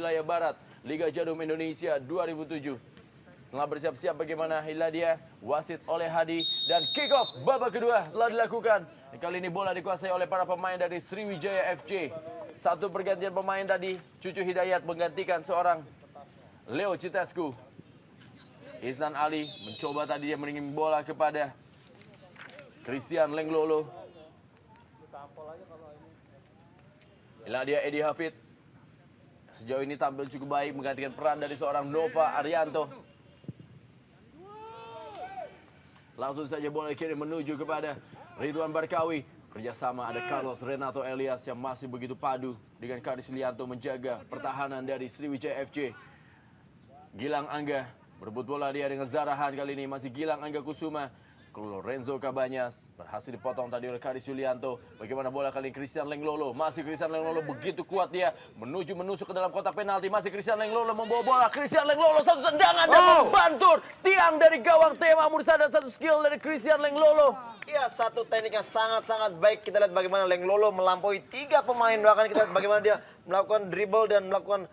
wilayah barat Liga Jarum Indonesia 2007. Telah bersiap-siap bagaimana Hiladia, wasit oleh Hadi, dan kick off babak kedua telah dilakukan. Kali ini bola dikuasai oleh para pemain dari Sriwijaya FC. Satu pergantian pemain tadi, Cucu Hidayat menggantikan seorang Leo Citescu. Isnan Ali mencoba tadi dia mengirim bola kepada Christian Lenglolo. Hiladia Edi Hafid sejauh ini tampil cukup baik menggantikan peran dari seorang Nova Arianto. Langsung saja bola dikirim menuju kepada Ridwan Barkawi. Kerjasama ada Carlos Renato Elias yang masih begitu padu dengan Karis Lianto menjaga pertahanan dari Sriwijaya FC. Gilang Angga berebut bola dia dengan Zarahan, kali ini masih Gilang Angga Kusuma. Lorenzo Cabanyas berhasil dipotong tadi oleh Karis Yulianto. Bagaimana bola kali ini Christian Lenglolo. Masih Christian Lenglolo begitu kuat dia menusuk ke dalam kotak penalti. Masih Christian Lenglolo membawa bola. Christian Lenglolo satu tendangan dan membantur tiang dari gawang Tema Mursa dan satu skill dari Christian Lenglolo. Iya, satu teknik yang sangat-sangat baik. Kita lihat bagaimana Lenglolo melampaui 3 pemain. Doakan kita lihat bagaimana dia melakukan dribble dan melakukan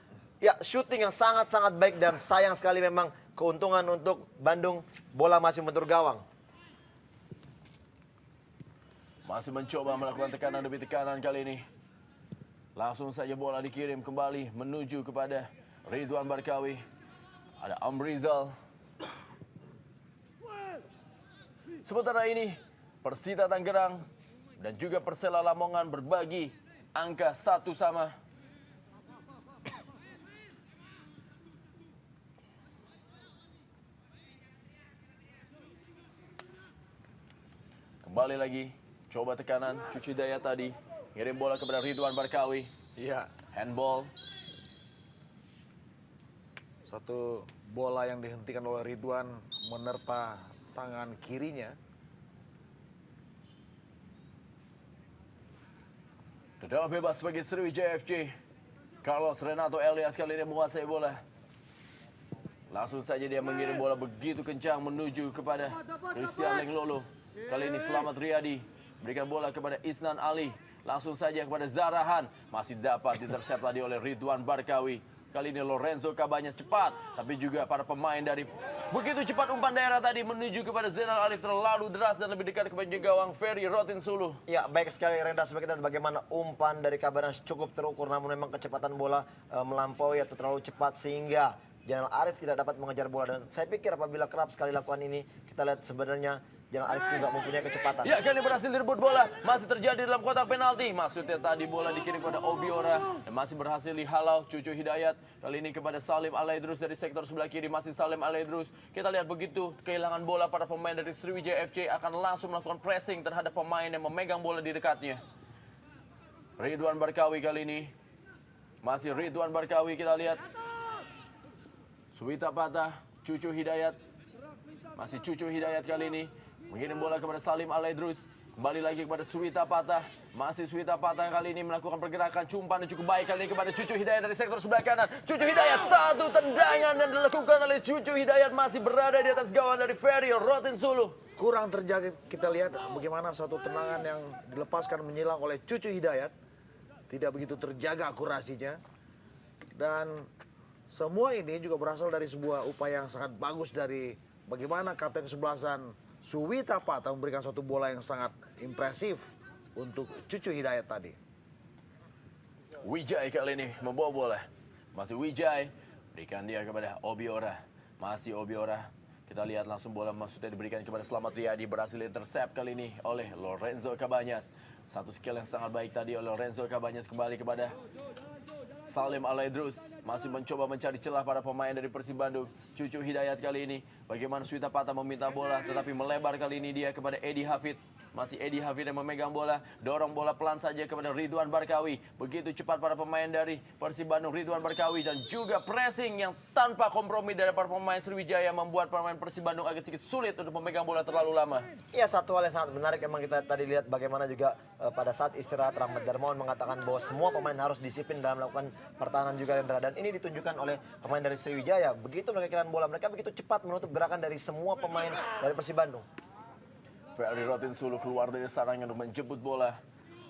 shooting yang sangat-sangat baik. Dan sayang sekali memang keuntungan untuk Bandung. Bola masih bentur gawang. Masih mencoba melakukan tekanan demi tekanan kali ini. Langsung saja bola dikirim kembali menuju kepada Ridwan Barkawi. Ada Amrizal. Sementara ini Persita Tangerang dan juga Persela Lamongan berbagi angka 1 sama. Kembali lagi. Coba tekanan, Cucu Hidayat tadi. Ngirim bola kepada Ridwan Barkawi. Iya. Handball. Satu bola yang dihentikan oleh Ridwan menerpa tangan kirinya. Tendangan bebas bagi Sriwijaya FC. Carlos Renato Elias kali ini menguasai bola. Langsung saja dia mengirim bola begitu kencang menuju kepada Christian Lenglolo. Kali ini Selamat Riyadi. Berikan bola kepada Isnan Ali. Langsung saja kepada Zarahan. Masih dapat ditercept tadi oleh Ridwan Barkawi. Kali ini Lorenzo Cabanyas cepat. Tapi juga para pemain dari begitu cepat umpan daerah tadi menuju kepada Zainal Arif terlalu deras dan lebih dekat kepada gawang Ferry Rotin Sulu. Ya, baik sekali Renda. Sebagai kita bagaimana umpan dari Cabanyas cukup terukur. Namun memang kecepatan bola melampaui atau terlalu cepat sehingga Zainal Arif tidak dapat mengejar bola. Dan saya pikir apabila kerap sekali lakukan ini, kita lihat sebenarnya Zainal Arif juga mempunyai kecepatan. Ya, kali berhasil direbut bola. Masih terjadi dalam kotak penalti. Maksudnya tadi bola dikirim kepada Obiora. Dan masih berhasil dihalau Cucu Hidayat. Kali ini kepada Salim Alaidrus dari sektor sebelah kiri. Masih Salim Alaidrus. Kita lihat begitu kehilangan bola para pemain dari Sriwijaya FC akan langsung melakukan pressing terhadap pemain yang memegang bola di dekatnya. Ridwan Barkawi kali ini. Masih Ridwan Barkawi kita lihat. Suwita patah. Cucu Hidayat. Masih Cucu Hidayat kali ini. Mengirim bola kepada Salim Alaidrus. Kembali lagi kepada Suwita Patah. Masih Suwita Patah kali ini melakukan pergerakan cumpan yang cukup baik kali ini kepada Cucu Hidayat dari sektor sebelah kanan. Cucu Hidayat satu tendangan yang dilakukan oleh Cucu Hidayat masih berada di atas gawang dari Ferry Rotin Sulu. Kurang terjaga, kita lihat bagaimana satu tendangan yang dilepaskan menyilang oleh Cucu Hidayat. Tidak begitu terjaga akurasinya. Dan semua ini juga berasal dari sebuah upaya yang sangat bagus dari bagaimana kapten kesebelasan Suwita Patah memberikan satu bola yang sangat impresif untuk Cucu Hidayat tadi. Wijay kali ini membawa bola. Masih Wijay. Berikan dia kepada Obiora. Masih Obiora. Kita lihat langsung bola maksudnya diberikan kepada Selamat Riyadi. Berhasil intercept kali ini oleh Lorenzo Cabanyas. Satu skill yang sangat baik tadi oleh Lorenzo Cabanyas kembali kepada Salim Alaidrus. Masih mencoba mencari celah para pemain dari Persib Bandung. Cucu Hidayat kali ini. Bagaimana Suwita Patah meminta bola. Tetapi melebar kali ini dia kepada Edi Hafid. Masih Edi Hafid yang memegang bola. Dorong bola pelan saja kepada Ridwan Barkawi. Begitu cepat para pemain dari Persib Bandung. Ridwan Barkawi dan juga pressing yang tanpa kompromi dari para pemain Sriwijaya. Membuat pemain Persib Bandung agak sedikit sulit untuk memegang bola terlalu lama. Iya, satu hal yang sangat menarik memang kita tadi lihat bagaimana juga pada saat istirahat Rahmat Darmawan mengatakan bahwa semua pemain harus disiplin dalam melakukan pertahanan juga Rendra. Dan ini ditunjukkan oleh pemain dari Sriwijaya. Begitu mereka kehilangan bola, mereka begitu cepat menutup gerakan dari semua pemain dari Persib Bandung. Ferry Rotin Sulu keluar dari sarangnya untuk menjemput bola.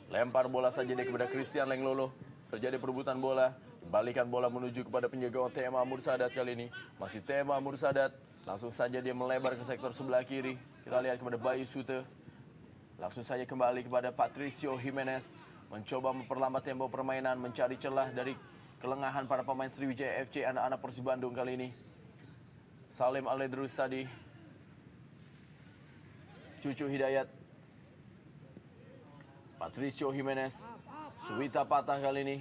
Lempar bola saja dia kepada Christian Lenglolo. Terjadi perebutan bola. Kembalikan bola menuju kepada penjaga Tema Mursadat kali ini. Masih Tema Mursadat. Langsung saja dia melebar ke sektor sebelah kiri. Kita lihat kepada Bayu Sute. Langsung saja kembali kepada Patricio Jimenez. Mencoba memperlambat tempo permainan. Mencari celah dari kelengahan para pemain Sriwijaya FC anak-anak Persib Bandung kali ini. Salim Aledrus tadi. Cucu Hidayat. Patricio Jimenez. Suwita Patah kali ini.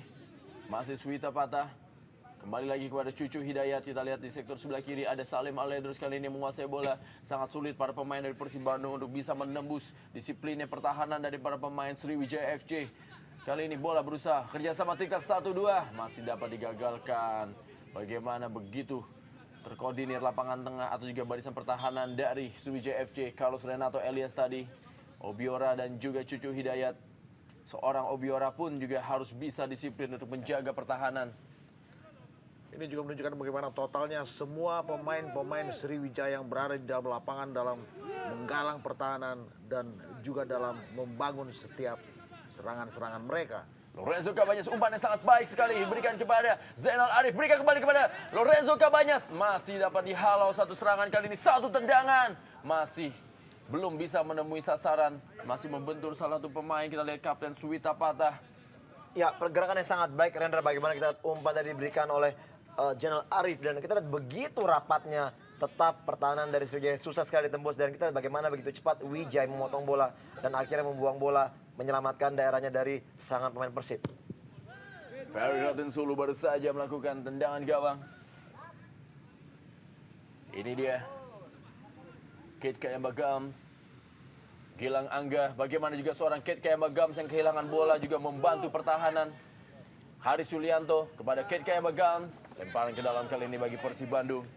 Masih Suwita Patah. Kembali lagi kepada Cucu Hidayat. Kita lihat di sektor sebelah kiri ada Salim Aledrus kali ini menguasai bola. Sangat sulit para pemain dari Persib Bandung untuk bisa menembus disiplinnya pertahanan dari para pemain Sriwijaya FC. Kali ini bola berusaha kerjasama tiktak 1-2. Masih dapat digagalkan. Bagaimana begitu terkoordinir lapangan tengah atau juga barisan pertahanan dari Sriwijaya FC. Carlos Renato Elias tadi. Obiora dan juga Cucu Hidayat. Seorang Obiora pun juga harus bisa disiplin untuk menjaga pertahanan. Ini juga menunjukkan bagaimana totalnya semua pemain-pemain Sriwijaya yang berada di dalam lapangan dalam menggalang pertahanan dan juga dalam membangun setiap serangan-serangan mereka. Lorenzo Cabañas, umpan yang sangat baik sekali diberikan kepada Zainal Arif, berikan kembali kepada Lorenzo Cabañas. Masih dapat dihalau satu serangan kali ini, satu tendangan. Masih belum bisa menemui sasaran, masih membentur salah satu pemain. Kita lihat Kapten Suwita Patah. Ya, pergerakan yang sangat baik, Rendra. Bagaimana kita lihat umpan tadi diberikan oleh Zainal Arif. Dan kita lihat begitu rapatnya tetap pertahanan dari Sriwijaya susah sekali tembus. Dan kita lihat bagaimana begitu cepat Wijay memotong bola dan akhirnya membuang bola, menyelamatkan daerahnya dari serangan pemain Persib. Ferry Rotin Sulu baru saja melakukan tendangan gawang. Ini dia Kate Kayamba Gams, Gilang Angga. Bagaimana juga seorang Kate Kayamba Gams yang kehilangan bola juga membantu pertahanan. Haris Yulianto kepada Kate Kayamba Gams. Lemparan ke dalam kali ini bagi Persib Bandung.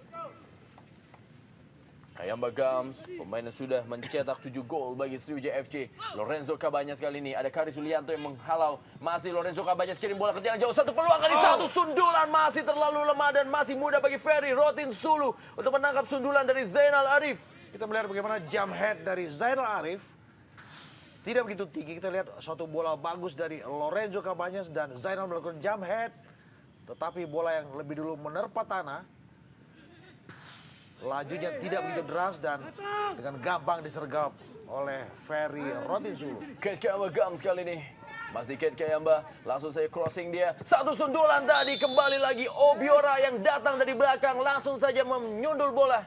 Kayamba Gams, pemain yang sudah mencetak 7 gol bagi Sriwijaya FC. Lorenzo Cabañas kali ini ada Haris Yulianto yang menghalau. Masih Lorenzo Cabañas kirim bola ke tiang jauh. Satu peluang kali satu, sundulan masih terlalu lemah dan masih mudah bagi Ferry Rotin Sulu untuk menangkap sundulan dari Zainal Arif. Kita melihat bagaimana jump head dari Zainal Arif tidak begitu tinggi. Kita lihat suatu bola bagus dari Lorenzo Cabañas dan Zainal melakukan jump head. Tetapi bola yang lebih dulu menerpa tanah. Lajunya tidak begitu deras dan dengan gampang disergap oleh Ferry Rotin Sulu. Kate Kayamba Gams kali ini. Masih Kate Kayamba, langsung saya crossing dia. Satu sundulan tadi, kembali lagi Obiora yang datang dari belakang. Langsung saja menyundul bola.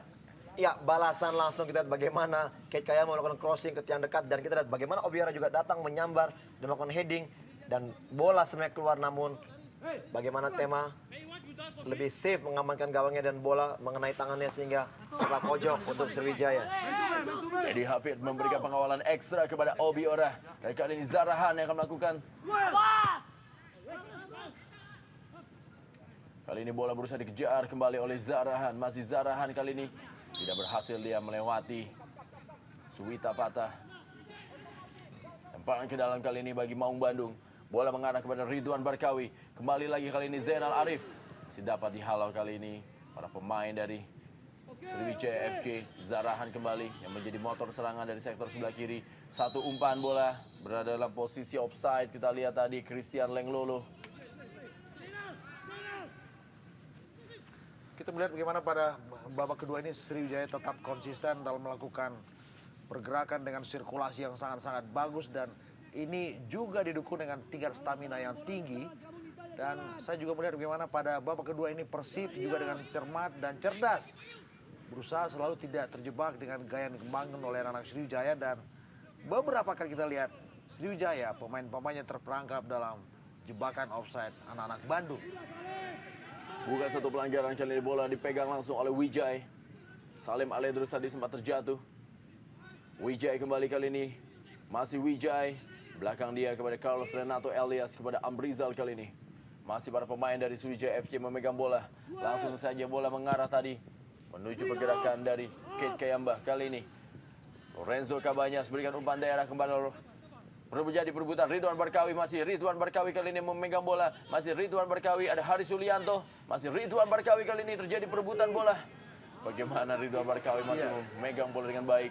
Ya, balasan langsung kita lihat bagaimana Kate Kayamba melakukan crossing ke tiang dekat. Dan kita lihat bagaimana Obiora juga datang menyambar dan melakukan heading. Dan bola sebenarnya keluar, namun bagaimana Tema lebih safe mengamankan gawangnya dan bola mengenai tangannya sehingga sepak pojok untuk Sriwijaya. Edi Hafid memberikan pengawalan ekstra kepada Obiora. Dan kali ini Zarahan yang akan melakukan. Kali ini bola berusaha dikejar kembali oleh Zarahan. Masih Zarahan kali ini tidak berhasil dia melewati Suwita Patah. Lemparan ke dalam kali ini bagi Maung Bandung. Bola mengarah kepada Ridwan Barkawi. Kembali lagi kali ini Zainal Arif. Masih dapat dihalau kali ini para pemain dari Sriwijaya FC. Zarahan kembali yang menjadi motor serangan dari sektor sebelah kiri. Satu umpan bola berada dalam posisi offside. Kita lihat tadi Christian Lenglolo. Kita melihat bagaimana pada babak kedua ini Sriwijaya tetap konsisten dalam melakukan pergerakan dengan sirkulasi yang sangat-sangat bagus. Dan ini juga didukung dengan tingkat stamina yang tinggi. Dan saya juga melihat bagaimana pada babak kedua ini Persib juga dengan cermat dan cerdas berusaha selalu tidak terjebak dengan gaya yang dikembangkan oleh anak-anak Sriwijaya. Dan beberapa kali kita lihat Sriwijaya pemain-pemainnya terperangkap dalam jebakan offside anak-anak Bandung. Bukan satu pelanggaran, kali ini bola dipegang langsung oleh Wijay. Salim Aledrus tadi sempat terjatuh. Wijay kembali kali ini. Masih Wijay. Belakang dia kepada Carlos Renato Elias, kepada Amrizal kali ini. Masih para pemain dari Sriwijaya FC memegang bola. Langsung saja bola mengarah tadi menuju pergerakan dari Kate Kayamba kali ini. Lorenzo Cabañas berikan umpan daerah kembali. Terjadi perebutan Ridwan Barkawi. Masih Ridwan Barkawi kali ini memegang bola. Masih Ridwan Barkawi, ada Haris Yulianto. Masih Ridwan Barkawi kali ini terjadi perebutan bola. Bagaimana Ridwan Barkawi masih memegang bola dengan baik.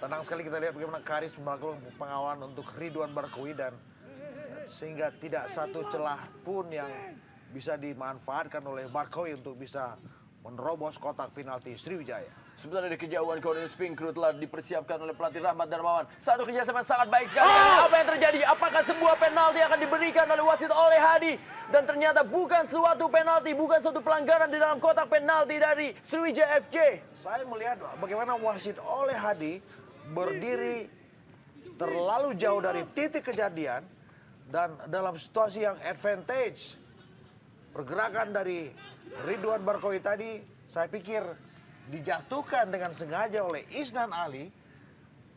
Tenang sekali kita lihat bagaimana Karis melakukan pengawalan untuk Ridwan Barkawi dan sehingga tidak satu celah pun yang bisa dimanfaatkan oleh Barkoi untuk bisa menerobos kotak penalti Sriwijaya. Sebentar dari kejauhan Cornelius Finkru telah dipersiapkan oleh pelatih Rahmat Darmawan. Satu kerjasama yang sangat baik sekali. Apa yang terjadi? Apakah sebuah penalti akan diberikan oleh wasit oleh Hadi? Dan ternyata bukan suatu penalti, bukan suatu pelanggaran di dalam kotak penalti dari Sriwijaya FC. Saya melihat bagaimana wasit oleh Hadi berdiri terlalu jauh dari titik kejadian dan dalam situasi yang advantage. Pergerakan dari Ridwan Barkoi tadi saya pikir dijatuhkan dengan sengaja oleh Isnan Ali,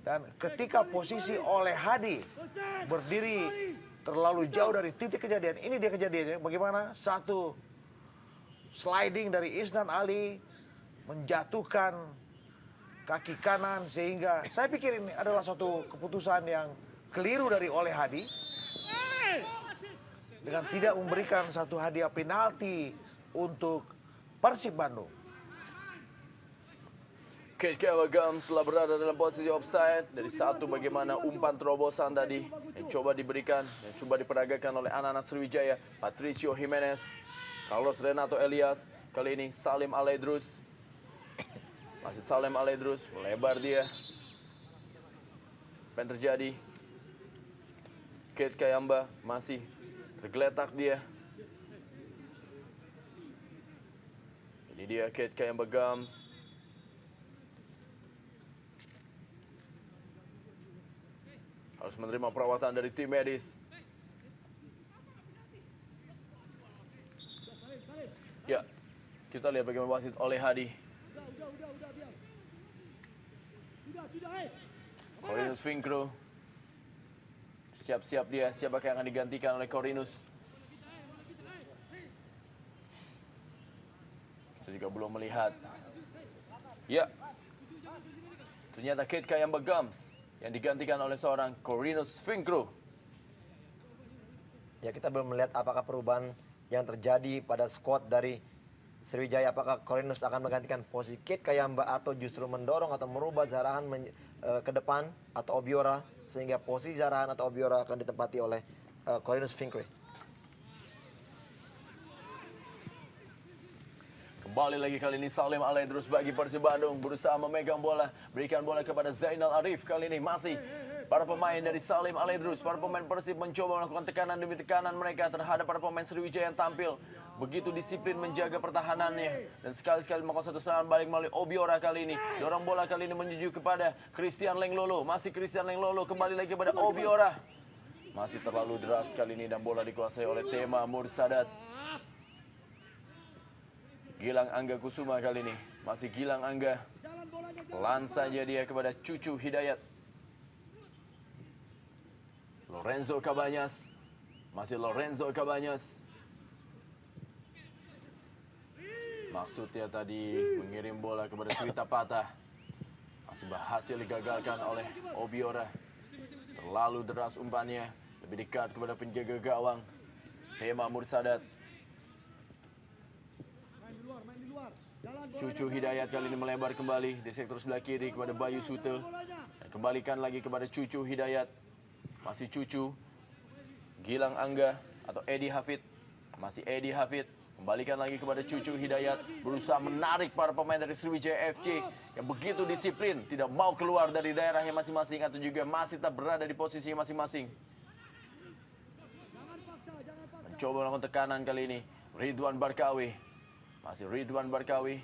dan ketika posisi oleh Hadi berdiri terlalu jauh dari titik kejadian, ini dia kejadiannya bagaimana satu sliding dari Isnan Ali menjatuhkan kaki kanan, sehingga saya pikir ini adalah suatu keputusan yang keliru dari oleh Hadi dengan tidak memberikan satu hadiah penalti untuk Persib Bandung. Kate Kawagam setelah berada dalam posisi offside dari satu bagaimana umpan terobosan tadi yang coba diberikan, yang coba diperagakan oleh anak-anak Sriwijaya, Patricio Jimenez, Carlos Renato Elias, kali ini Salim Alaidrus. Masih Salim Alaidrus, melebar dia. Apa yang terjadi? Kate Kayamba masih tergeletak dia. Ini dia Kate Kayamba Gams. Harus menerima perawatan dari tim medis. Ya, kita lihat bagaimana wasit oleh Hadi. Cornelius Finkru. Siap-siap dia, siapa yang akan digantikan oleh Cornelius. Kita juga belum melihat. Ya, ternyata Kate Kayamba Gams yang digantikan oleh seorang Cornelius Finkru. Ya, kita belum melihat apakah perubahan yang terjadi pada squad dari Sriwijaya. Apakah Cornelius akan menggantikan posisi Kate Kayamba atau justru mendorong atau merubah Zarahan ke depan atau Obiora, sehingga posisi Zarahan atau Obiora akan ditempati oleh Cornelius Finkru. Kembali lagi kali ini Salim Alaidrus bagi Persib Bandung, berusaha memegang bola, berikan bola kepada Zainal Arif. Kali ini masih para pemain dari Salim Alaidrus, para pemain Persib mencoba melakukan tekanan demi tekanan mereka terhadap para pemain Sriwijaya yang tampil begitu disiplin menjaga pertahanannya, dan sekali-sekali melakukan satu serangan balik melalui Obiora. Kali ini dorong bola kali ini menuju kepada Christian Lenglolo. Masih Christian Lenglolo, kembali lagi kepada Obiora. Masih terlalu deras kali ini dan bola dikuasai oleh Tema Mursadat. Gilang Angga Kusuma kali ini, masih Gilang Angga. Pelan saja dia kepada Cucu Hidayat. Lorenzo Cabanyas, masih Lorenzo Cabanyas. Maksudnya tadi mengirim bola kepada Swita Patah. Masih berhasil digagalkan oleh Obiora. Terlalu deras umpannya, lebih dekat kepada penjaga gawang Tema Mursadat. Cucu Hidayat kali ini melebar kembali di sektor sebelah kiri kepada Bayu Sute. Dan kembalikan lagi kepada Cucu Hidayat. Masih Cucu. Gilang Angga atau Edi Hafid. Masih Edi Hafid. Kembalikan lagi kepada Cucu Hidayat. Berusaha menarik para pemain dari Sriwijaya FC yang begitu disiplin. Tidak mau keluar dari daerahnya masing-masing atau juga masih tetap berada di posisinya masing-masing. Mencoba melakukan tekanan kali ini Ridwan Barkawi. Masih Ridwan Barkawi.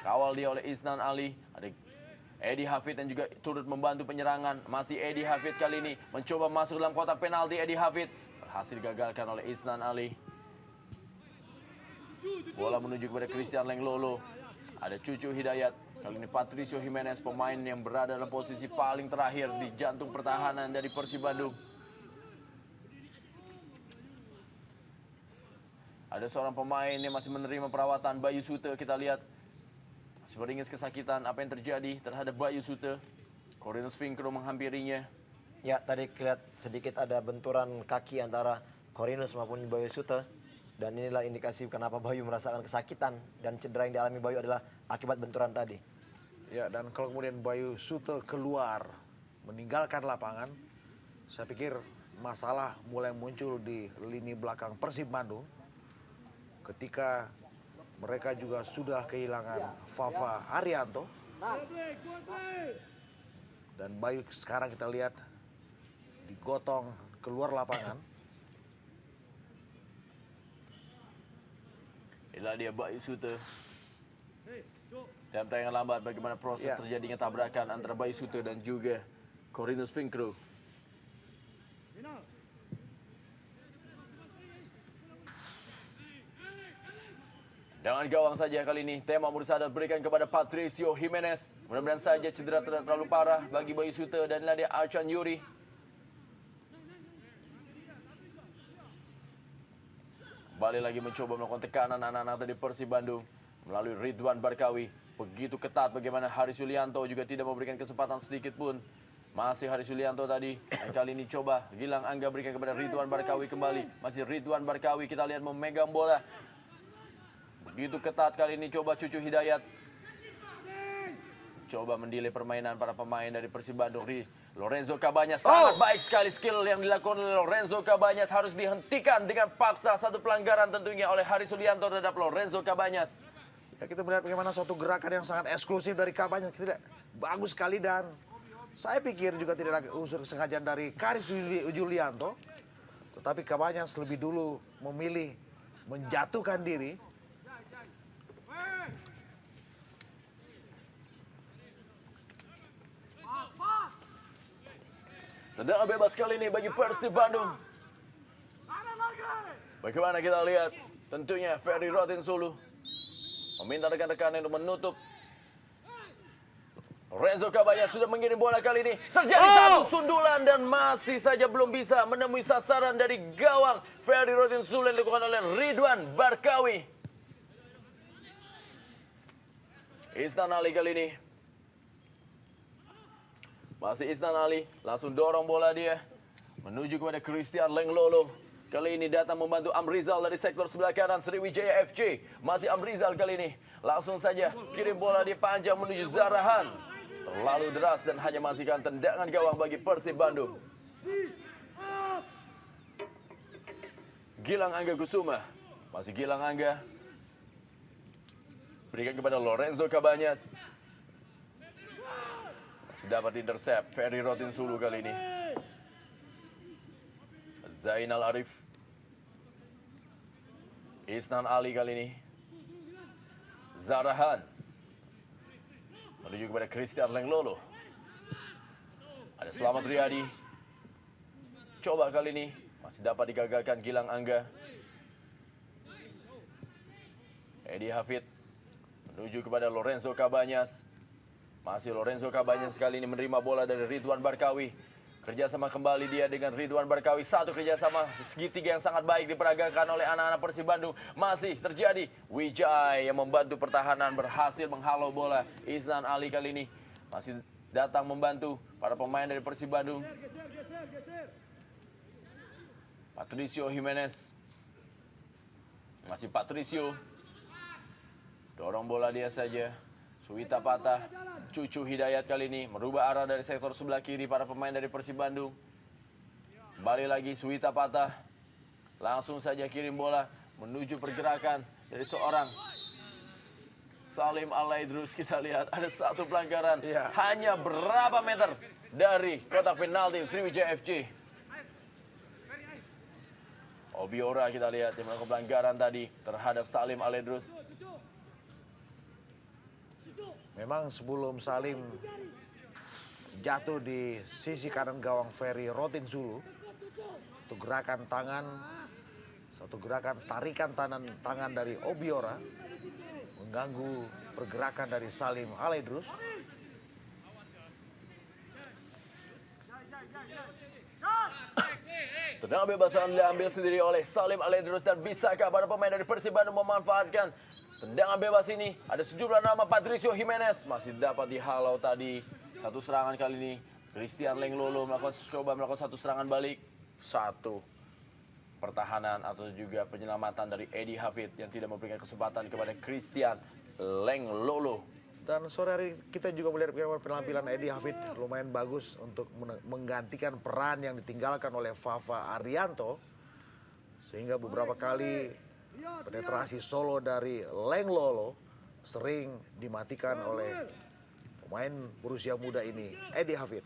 Kawal dia oleh Isnan Ali. Ada Edi Hafid yang juga turut membantu penyerangan. Masih Edi Hafid kali ini mencoba masuk dalam kotak penalti. Edi Hafid berhasil digagalkan oleh Isnan Ali. Bola menuju kepada Christian Lenglolo. Ada Cucu Hidayat. Kali ini Patricio Jimenez, pemain yang berada dalam posisi paling terakhir di jantung pertahanan dari Persib Bandung. Ada seorang pemain yang masih menerima perawatan, Bayu Sute. Kita lihat masih beringis kesakitan. Apa yang terjadi terhadap Bayu Sute? Cornelius Finkru menghampirinya. Ya, tadi kelihatan sedikit ada benturan kaki antara Cornelius maupun Bayu Sute. Dan inilah indikasi kenapa Bayu merasakan kesakitan. Dan cedera yang dialami Bayu adalah akibat benturan tadi. Ya, dan kalau kemudian Bayu Sute keluar meninggalkan lapangan, saya pikir masalah mulai muncul di lini belakang Persib Bandung ketika mereka juga sudah kehilangan Fafa Haryanto. Dan Bayu sekarang kita lihat digotong keluar lapangan. Inilah dia Bayu Sute. Dalam tayangan lambat bagaimana proses Ya. terjadinya tabrakan antara Bayu Sute dan juga Corinus Finkro. Dengan gawang saja kali ini, tema Mursadat berikan kepada Patricio Jimenez. Mudah-mudahan saja cedera tidak terlalu parah bagi Bayu Sute dan inilah dia Archan Yuri. Kembali lagi mencoba melakukan tekanan anak-anak dari Persib Bandung melalui Ridwan Barkawi. Begitu ketat bagaimana Haris Yulianto juga tidak memberikan kesempatan sedikit pun. Masih Haris Yulianto tadi. Dan kali ini coba Gilang Angga berikan kepada Ridwan Barkawi kembali. Masih Ridwan Barkawi kita lihat memegang bola. Begitu ketat kali ini coba Cucu Hidayat. Coba mendelay permainan para pemain dari Persib Bandung. Lorenzo Cabanyas sangat baik sekali skill yang dilakukan oleh Lorenzo Cabanyas harus dihentikan dengan paksa. Satu pelanggaran tentunya oleh Haris Yulianto terhadap Lorenzo Cabanyas. Ya, kita melihat bagaimana suatu gerakan yang sangat eksklusif dari Cabanyas. Tidak bagus sekali dan saya pikir juga tidak ada unsur kesengajaan dari Haris Yulianto. Tetapi Cabanyas lebih dulu memilih menjatuhkan diri. Tendangan bebas kali ini bagi Persib Bandung. Bagaimana kita lihat tentunya Ferry Rotinsulu meminta rekan-rekan untuk menutup. Lorenzo Cabanyas sudah mengirim bola kali ini. Terjadi satu sundulan dan masih saja belum bisa menemui sasaran dari gawang Ferry Rotinsulu yang dilakukan oleh Ridwan Barkawi. Isnan Ali kali ini. Masih Isnan Ali, langsung dorong bola dia. Menuju kepada Christian Lenglolo. Kali ini datang membantu Amrizal dari sektor sebelah kanan Sriwijaya FC. Masih Amrizal kali ini. Langsung saja kirim bola di panjang menuju Zarahan. Terlalu deras dan hanya menghasilkan tendangan gawang bagi Persib Bandung. Gilang Angga Kusuma. Masih Gilang Angga. Berikan kepada Lorenzo Cabanyas. Dapat intercept Ferry Rotinsulu kali ini. Zainal Arif. Isnan Ali kali ini. Zarahan. Menuju kepada Christian Lenglolo. Ada Slamet Riyadi. Coba kali ini. Masih dapat digagalkan Gilang Angga. Edi Hafid. Menuju kepada Lorenzo Cabanyas. Masih Lorenzo Cabanyas kali ini menerima bola dari Ridwan Barkawi. Kerjasama kembali dia dengan Ridwan Barkawi. Satu kerjasama segitiga yang sangat baik diperagakan oleh anak-anak Persib Bandung. Masih terjadi Wijay yang membantu pertahanan berhasil menghalau bola. Isnan Ali kali ini masih datang membantu para pemain dari Persib Bandung. Patricio Jimenez. Masih Patricio. Dorong bola dia saja. Suwita Patah. Cucu Hidayat kali ini merubah arah dari sektor sebelah kiri para pemain dari Persib Bandung. Kembali lagi Suwita Patah. Langsung saja kirim bola menuju pergerakan dari seorang Salim Alaidrus. Kita lihat ada satu pelanggaran. Hanya berapa meter dari kotak penalti Sriwijaya FC. Obiora kita lihat yang melakukan pelanggaran tadi terhadap Salim Alaidrus. Memang sebelum Salim jatuh di sisi kanan gawang Ferry Rotinsulu, satu gerakan tangan, satu gerakan tarikan tangan dari Obiora mengganggu pergerakan dari Salim Alaidrus. Tendangan bebas diambil sendiri oleh Salim Alaidrus dan bisakah para pemain dari Persib Bandung memanfaatkan tendangan bebas ini? Ada sejumlah nama. Patricio Jimenez masih dapat dihalau tadi. Satu serangan kali ini Christian Lenglolo coba melakukan satu serangan balik. Satu pertahanan atau juga penyelamatan dari Edi Hafid yang tidak memberikan kesempatan kepada Christian Lenglolo. Dan sore hari kita juga melihat bagaimana penampilan Eddie Hafid lumayan bagus untuk menggantikan peran yang ditinggalkan oleh Fafa Arianto. Sehingga beberapa kali penetrasi solo dari Leng Lolo sering dimatikan oleh pemain berusia muda ini, Eddie Hafid.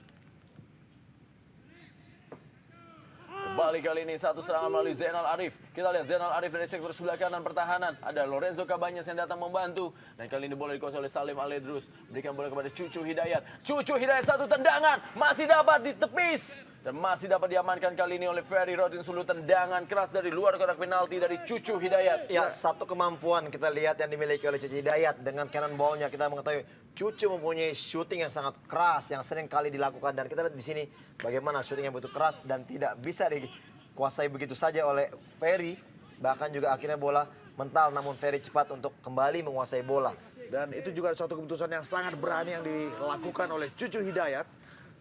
Kembali kali ini satu serangan melalui Zainal Arif. Kita lihat Zainal Arif dari sektor sebelah kanan pertahanan. Ada Lorenzo Cabañas yang datang membantu. Dan kali ini bola dikuasai oleh Salim Aledrus. Berikan bola kepada Cucu Hidayat. Cucu Hidayat satu tendangan. Masih dapat ditepis. Dan masih dapat diamankan kali ini oleh Ferry Rotinsulu. Tendangan keras dari luar kotak penalti dari Cucu Hidayat. Ya, satu kemampuan kita lihat yang dimiliki oleh Cucu Hidayat. Dengan cannon ball-nya kita mengetahui Cucu mempunyai shooting yang sangat keras yang sering kali dilakukan, dan kita lihat di sini bagaimana shooting yang begitu keras dan tidak bisa dikuasai begitu saja oleh Ferry. Bahkan juga akhirnya bola mental, namun Ferry cepat untuk kembali menguasai bola. Dan itu juga suatu keputusan yang sangat berani yang dilakukan oleh Cucu Hidayat.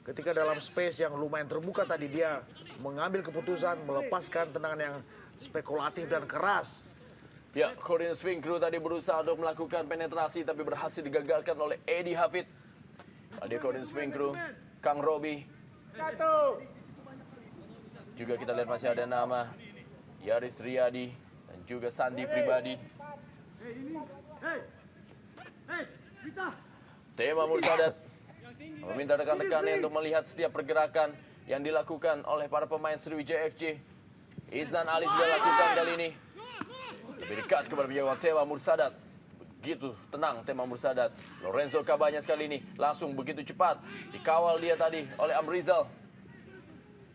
Ketika dalam space yang lumayan terbuka tadi, dia mengambil keputusan melepaskan tendangan yang spekulatif dan keras. Ya, Corin Swinkru tadi berusaha untuk melakukan penetrasi tapi berhasil digagalkan oleh Eddie Hafid. Ada Corin Swinkru, Kang Robi. Juga kita lihat masih ada nama Yaris Riyadi dan juga Sandi Pribadi. Tema Mursadat meminta rekan-rekannya untuk melihat setiap pergerakan yang dilakukan oleh para pemain Sriwijaya FC. Isnan Ali sudah lakukan kali ini. Lebih dekat kepada penjaga Tema Mursadat. Begitu tenang Tema Mursadat. Lorenzo Cabañas kali ini langsung begitu cepat. Dikawal dia tadi oleh Amrizal.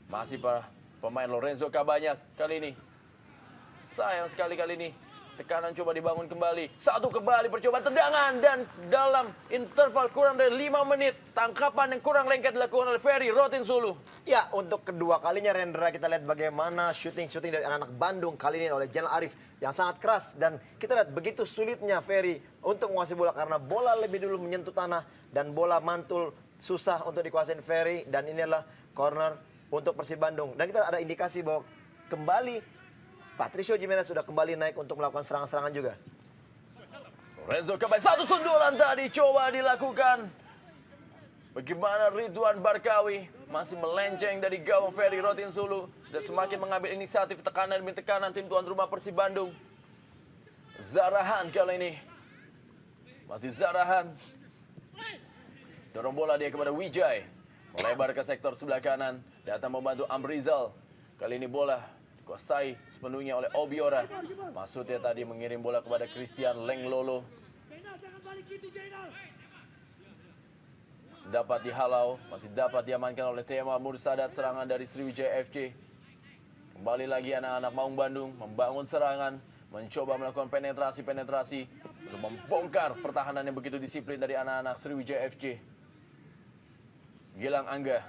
Masih para pemain Lorenzo Cabañas kali ini. Sayang sekali kali ini. Tekanan coba dibangun kembali. Satu kembali percobaan tendangan. Dan dalam interval kurang dari 5 menit. Tangkapan yang kurang lengket dilakukan oleh Ferry Rotinsulu. Ya, untuk kedua kalinya Rendra kita lihat bagaimana shooting dari anak-anak Bandung kali ini oleh Zainal Arif yang sangat keras. Dan kita lihat begitu sulitnya Ferry untuk menguasai bola karena bola lebih dulu menyentuh tanah. Dan bola mantul susah untuk dikuasai Ferry. Dan ini adalah corner untuk Persib Bandung. Dan kita ada indikasi bahwa kembali Patricio Jimenez sudah kembali naik untuk melakukan serangan-serangan juga. Lorenzo Cabañas, satu sundulan tadi coba dilakukan. Bagaimana Ridwan Barkawi masih melenceng dari gawang Ferry Rotinsulu. Sudah semakin mengambil inisiatif tekanan demi tekanan tim tuan rumah Persib Bandung. Zarahan kali ini. Masih Zarahan. Dorong bola dia kepada Wijay. Melebar ke sektor sebelah kanan. Datang membantu Amrizal. Kali ini bola dikuasai sepenuhnya oleh Obiora. Maksudnya tadi mengirim bola kepada Christian Leng Lolo. Masih dapat dihalau, masih dapat diamankan oleh Tema Mursadat. Serangan dari Sriwijaya FC. Kembali lagi anak-anak Maung Bandung membangun serangan, mencoba melakukan penetrasi untuk membongkar pertahanan yang begitu disiplin dari anak-anak Sriwijaya FC. Gilang Angga,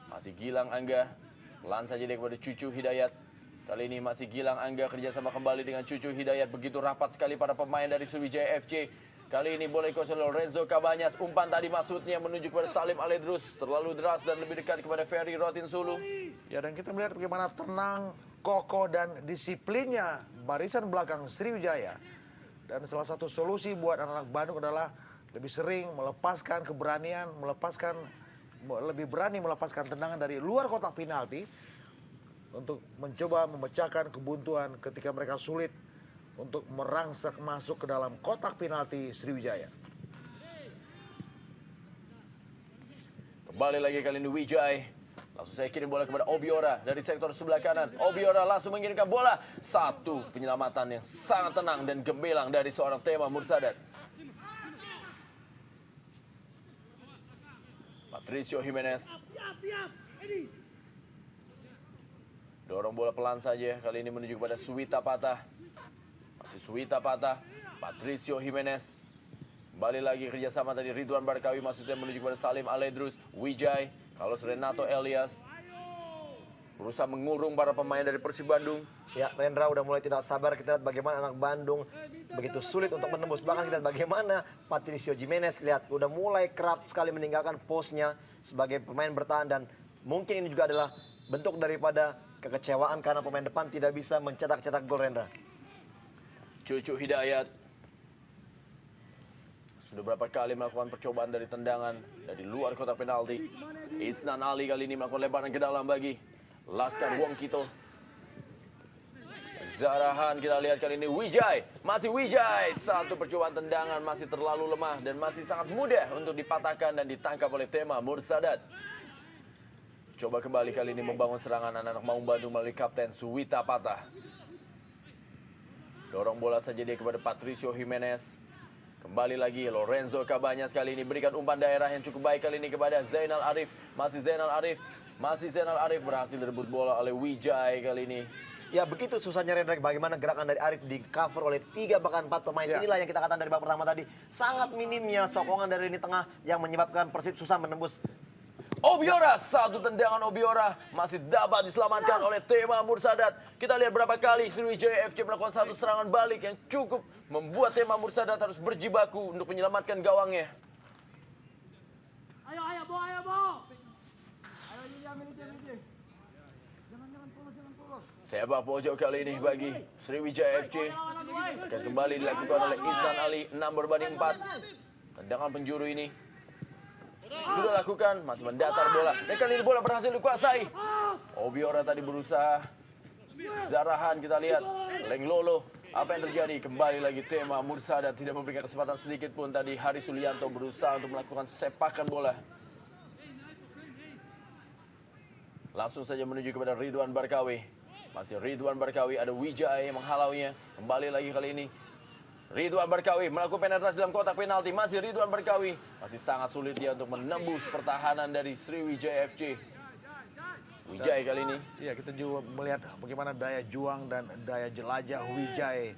masih Gilang Angga, pelan saja dia kepada Cucu Hidayat. Kali ini masih Gilang Angga kerjasama kembali dengan Cucu Hidayat. Begitu rapat sekali para pemain dari Sriwijaya FC. Kali ini boleh dikuasai oleh Lorenzo Cabañas. Umpan tadi maksudnya menuju kepada Salim Aledrus. Terlalu deras dan lebih dekat kepada Ferry Rotinsulu. Ya, dan kita melihat bagaimana tenang, kokoh, dan disiplinnya barisan belakang Sriwijaya. Dan salah satu solusi buat anak-anak Bandung adalah lebih sering melepaskan keberanian, lebih berani melepaskan tendangan dari luar kotak penalti untuk mencoba memecahkan kebuntuan ketika mereka sulit untuk merangsek masuk ke dalam kotak penalti Sriwijaya. Kembali lagi kali ini Wijay. Langsung saya kirim bola kepada Obiora dari sektor sebelah kanan. Obiora langsung mengirimkan bola. Satu penyelamatan yang sangat tenang dan gemilang dari seorang Tema Mursadat. Patricio Jimenez. Dorong bola pelan saja. Kali ini menuju kepada Suwita Patah. Masih Suwita Patah. Patricio Jimenez. Kembali lagi kerjasama tadi Ridwan Barkawi. Maksudnya menuju kepada Salim Aledrus. Wijay. Carlos Renato Elias. Berusaha mengurung para pemain dari Persib Bandung. Ya, Rendra udah mulai tidak sabar. Kita lihat bagaimana anak Bandung begitu sulit untuk menembus. Bahkan kita lihat bagaimana Patricio Jimenez lihat udah mulai kerap sekali meninggalkan posnya sebagai pemain bertahan. Dan mungkin ini juga adalah bentuk daripada kekecewaan karena pemain depan tidak bisa mencetak gol, Rendra. Cucu Hidayat. Sudah berapa kali melakukan percobaan dari tendangan dari luar kotak penalti. Isnan Ali kali ini melakukan lebaran ke dalam bagi Laskar Wong Kito. Zarahan kita lihat kali ini Wijay. Masih Wijay. Satu percobaan tendangan masih terlalu lemah dan masih sangat mudah untuk dipatahkan dan ditangkap oleh Tema Mursadat. Coba kembali kali ini membangun serangan anak-anak Maung Bandung melalui Kapten Suwita Patah. Dorong bola saja dia kepada Patricio Jimenez. Kembali lagi Lorenzo Cabanyas kali ini berikan umpan daerah yang cukup baik kali ini kepada Zainal Arif. Masih Zainal Arif berhasil direbut bola oleh Wijay kali ini. Ya begitu susahnya Rendra, bagaimana gerakan dari Arif di cover oleh 3 bahkan 4 pemain. Inilah yang kita katakan dari babak pertama tadi. Sangat minimnya sokongan dari lini tengah yang menyebabkan Persib susah menembus. Obiora, satu tendangan Obiora masih dapat diselamatkan oleh Tema Mursadat. Kita lihat berapa kali Sriwijaya FC melakukan satu serangan balik yang cukup membuat Tema Mursadat harus berjibaku untuk menyelamatkan gawangnya. Ayo, Bo. Ayo, William ini. Jangan polos. Sepak pojok kali ini bagi Sriwijaya FC. Dan kembali dilakukan oleh Isnan Ali, 6/4. Tendangan penjuru ini sudah lakukan, masih mendatar bola. Dan kali ini bola berhasil dikuasai. Obiora tadi berusaha. Zarahan kita lihat. Leng Lolo. Apa yang terjadi? Kembali lagi Tema Mursadat tidak memberikan kesempatan sedikit pun tadi. Hari Sulianto berusaha untuk melakukan sepakan bola. Langsung saja menuju kepada Ridwan Barkawi. Masih Ridwan Barkawi, ada Wijay yang menghalaunya. Kembali lagi kali ini Ridwan Barkawi melakukan penetrasi dalam kotak penalti. Masih Ridwan Barkawi. Masih sangat sulit dia untuk menembus pertahanan dari Sriwijaya FC. Wijay kali ini. Iya, kita juga melihat bagaimana daya juang dan daya jelajah Wijay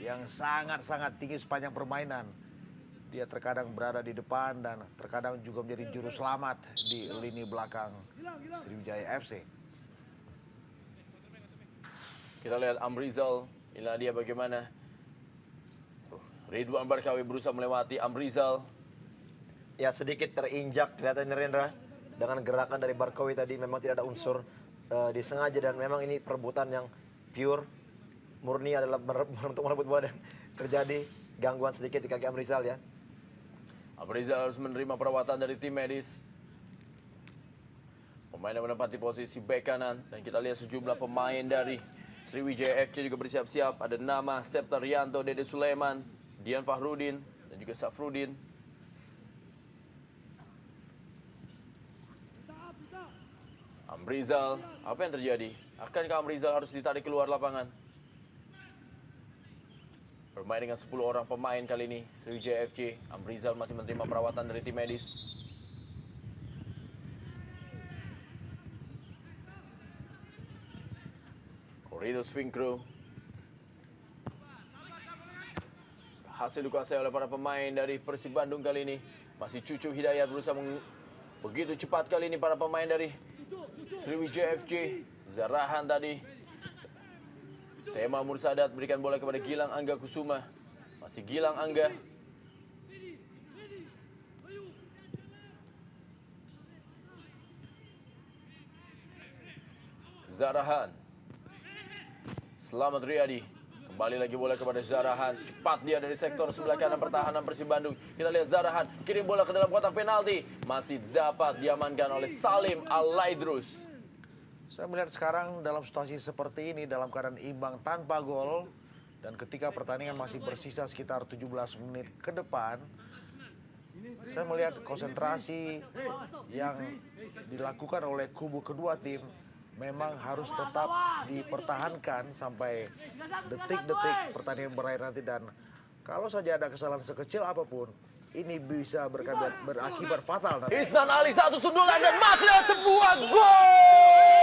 yang sangat-sangat tinggi sepanjang permainan. Dia terkadang berada di depan dan terkadang juga menjadi juru selamat di lini belakang Sriwijaya FC. Kita lihat Amrizal. Inilah dia bagaimana Ridwan Barkawi berusaha melewati Amrizal. Ya sedikit terinjak kelihatannya Rendra. Dengan gerakan dari Barkawi tadi memang tidak ada unsur disengaja dan memang ini perebutan yang pure. Murni adalah untuk merebut bola dan terjadi gangguan sedikit di kaki Amrizal ya. Amrizal harus menerima perawatan dari tim medis. Pemain yang menempati posisi bek kanan. Dan kita lihat sejumlah pemain dari Sriwijaya FC juga bersiap-siap. Ada nama Septa Rianto, Dede Sulaiman, Dian Fahrudin, dan juga Safrudin. Amrizal, apa yang terjadi? Akankah Amrizal harus ditarik keluar lapangan? Bermain dengan 10 orang pemain kali ini, Sriwijaya FC. Amrizal masih menerima perawatan dari tim medis. Corridos Finkro. Hasil dikuasai oleh para pemain dari Persib Bandung kali ini. Masih Cucu Hidayat berusaha begitu cepat kali ini para pemain dari Sriwijaya FC. Zarahan tadi. Tema Mursadat berikan bola kepada Gilang Angga Kusuma. Masih Gilang Angga. Zarahan. Selamat Riyadi. Kembali lagi bola kepada Zarahan. Cepat dia dari sektor sebelah kanan pertahanan Persib Bandung. Kita lihat Zarahan kirim bola ke dalam kotak penalti. Masih dapat diamankan oleh Salim Al-Laidrus. Saya melihat sekarang dalam situasi seperti ini, dalam keadaan imbang tanpa gol, dan ketika pertandingan masih bersisa sekitar 17 menit ke depan, saya melihat konsentrasi yang dilakukan oleh kubu kedua tim memang harus tetap dipertahankan sampai detik-detik pertandingan berakhir nanti. Dan kalau saja ada kesalahan sekecil apapun, ini bisa berakibat fatal nanti. Isnan Ali satu sundulan dan masih ada sebuah gol.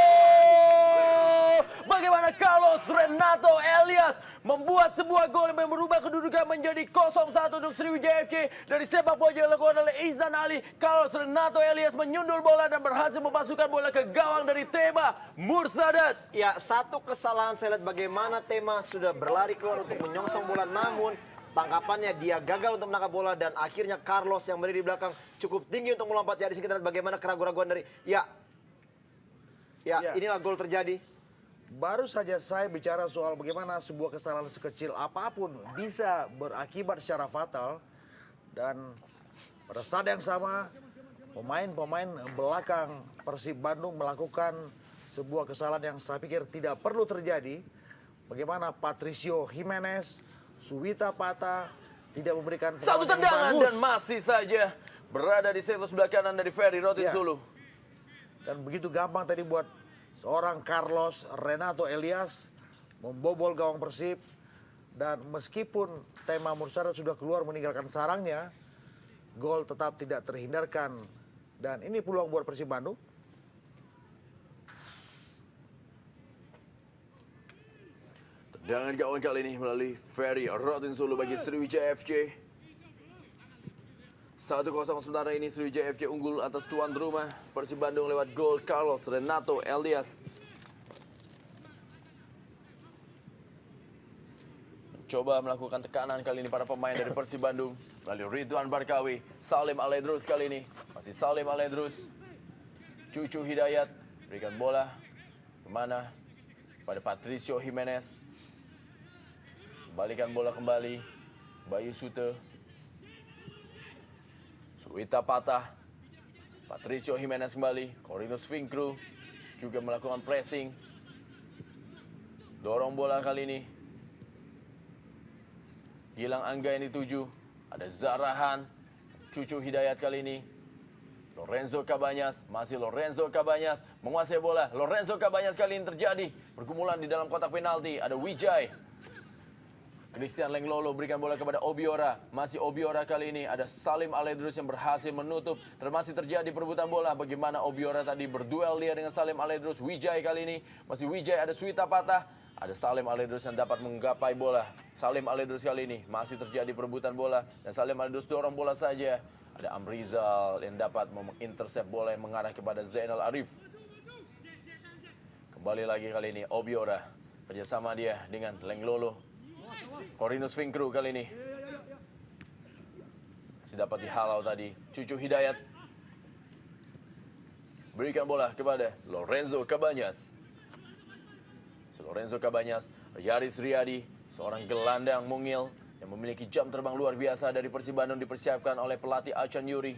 Bagaimana Carlos Renato Elias membuat sebuah gol yang merubah kedudukan menjadi 0-1 untuk Sriwijaya FC. Dari sepak pojok yang dilakukan oleh Isnan Ali, Carlos Renato Elias menyundul bola dan berhasil memasukkan bola ke gawang dari Tema Mursadat. Ya satu kesalahan saya lihat bagaimana Tema sudah berlari keluar untuk menyongsong bola, namun tangkapannya dia gagal untuk menangkap bola dan akhirnya Carlos yang berdiri di belakang cukup tinggi untuk melompat. Ya di sini kita lihat bagaimana keraguan-keraguan dari ya inilah gol terjadi. Baru saja saya bicara soal bagaimana sebuah kesalahan sekecil apapun bisa berakibat secara fatal. Dan pada saat yang sama, pemain-pemain belakang Persib Bandung melakukan sebuah kesalahan yang saya pikir tidak perlu terjadi. Bagaimana Patricio Jimenez, Suwita Pata tidak memberikan Satu perlawanan yang tendangan bagus. dan masih saja berada di sektor sebelah kanan dari Ferry Rotin Ya. Sulu. Dan begitu gampang tadi buat seorang Carlos Renato Elias membobol gawang Persib. Dan meskipun Tema Mursadat sudah keluar meninggalkan sarangnya, gol tetap tidak terhindarkan. Dan ini peluang buat Persib Bandung. Tendangan gawang kali ini melalui Ferry Rotin Sulu bagi Sriwijaya FC. 1-0 sementara ini Sriwijaya FC unggul atas tuan rumah Persib Bandung lewat gol Carlos Renato Elias. Coba melakukan tekanan kali ini para pemain dari Persib Bandung melalui Ridwan Barkawi, Salim Aledrus kali ini. Masih Salim Aledrus. Cucu Hidayat berikan bola kemana? Pada Patricio Jimenez. Balikan bola kembali. Bayu Sute. Suwita Patah. Patricio Jimenez kembali. Corinus Finkru juga melakukan pressing. Dorong bola kali ini. Gilang Angga yang dituju. Ada Zarahan. Cucu Hidayat kali ini. Lorenzo Cabañas. Masih Lorenzo Cabañas. Menguasai bola. Lorenzo Cabañas kali ini terjadi. Pergumulan di dalam kotak penalti. Ada Wijay. Christian Lenglolo berikan bola kepada Obiora. Masih Obiora kali ini. Ada Salim Aledrus yang berhasil menutup. Masih terjadi perebutan bola. Bagaimana Obiora tadi berduel dia dengan Salim Aledrus. Wijay kali ini. Masih Wijay. Ada Suwita Patah. Ada Salim Aledrus yang dapat menggapai bola. Salim Aledrus kali ini. Masih terjadi perebutan bola. Dan Salim Aledrus dorong bola saja. Ada Amrizal yang dapat mengintercept bola yang mengarah kepada Zainal Arif. Kembali lagi kali ini Obiora. Kerjasama dia dengan Lenglolo. Corinus Finkru kali ini. Masih dapat dihalau tadi. Cucu Hidayat. Berikan bola kepada Lorenzo Cabañas. Lorenzo Cabañas, Yaris Riyadi, seorang gelandang mungil yang memiliki jam terbang luar biasa dari Persib Bandung dipersiapkan oleh pelatih Achan Yuri.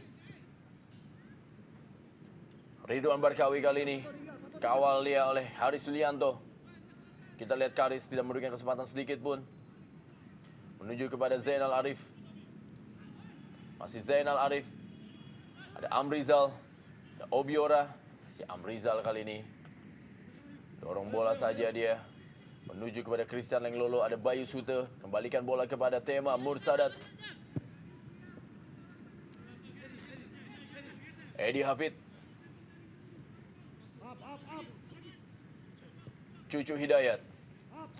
Ridwan Barkawi kali ini kawal dia oleh Haris Sulianto. Kita lihat Karis tidak memberikan kesempatan sedikit pun. Menuju kepada Zainal Arif. Masih Zainal Arif. Ada Amrizal, ada Obiora, si Amrizal kali ini. Dorong bola saja dia. Menuju kepada Christian Lenglolo. Ada Bayu Sute. Kembalikan bola kepada Tema Mursadat. Edi Hafid. Cucu Hidayat.